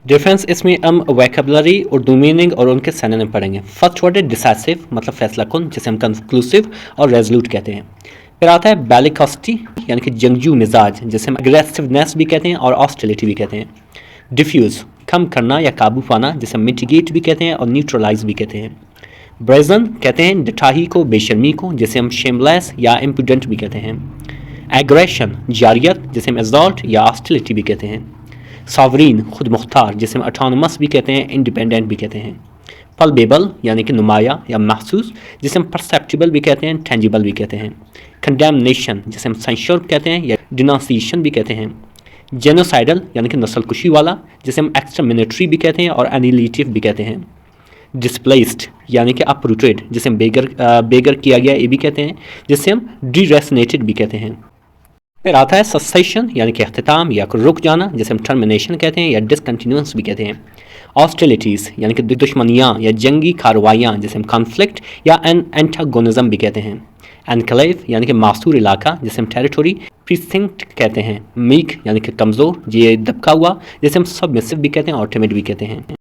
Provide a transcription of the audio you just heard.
Difference इसमें हम vocabulary, Urdu meaning और उनके सिनोनिम पढ़ेंगे। फर्स्ट वर्ड है डिसाइसिव, मतलब फैसला कुन, जिसे हम कंक्लूसिव और रेजोल्यूट कहते हैं। फिर आता है बेलिकॉसिटी, यानी कि जंगजू मिजाज, जिसे हम अग्रेसिवनेस भी कहते हैं और ऑस्टिलिटी भी कहते हैं। डिफ्यूज़, कम करना या काबू पाना, जिसे हम मिटिगेट भी कहते हैं और न्यूट्रलाइज भी कहते हैं। ब्रेजन कहते हैं डठाही को, बेशर्मी को, जिसे हम शेमलेस या इम्प्रूडेंट भी कहते हैं। एग्रेशन, जारियत, जिसे हम एजॉल्ट या ऑस्टिलिटी भी कहते हैं। सॉवरीन, खुद मुख्तार, जिसे हम अटोनमस भी कहते हैं, इंडिपेंडेंट भी कहते हैं। पल्पेबल, यानी कि नुमाया या महसूस, जिसे हम परसेप्टिबल भी कहते हैं, टेंजिबल भी कहते हैं। कंडेमनेशन, जिसे हम सेंश्योर कहते हैं या डिनाउंसिएशन भी कहते हैं। जेनोसाइडल, यानी कि नस्ल कुशी वाला, जिसे हम एक्सटरमिनेटरी भी कहते हैं और एनिलेटिव भी कहते हैं। डिस्प्लेस्ड, यानी कि अपरूटेड, जिसे हम बेगर किया गया ये भी कहते हैं, जिसे हम डिरेसनेटेड भी कहते हैं। फिर आता है ससेशन, यानी कि अख्तिताम या रुक जाना, जिसे हम टर्मिनेशन कहते हैं या डिसकंटिन्यूंस भी कहते हैं। ऑस्टिलिटीज़, यानी कि दुश्मनियाँ या जंगी कार्रवाइयाँ, जिसे हम कॉन्फ्लिक्ट या एंटागोनिज्म भी कहते हैं। एनक्लेव, यानी कि मासूर इलाका, जिसे हम टेरिटोरी प्रीसिंक्ट कहते हैं। मीक, यानी कि कमज़ोर, ये दबका हुआ, जिसे हम सबमिसिव भी कहते हैं और टिमिड भी कहते हैं।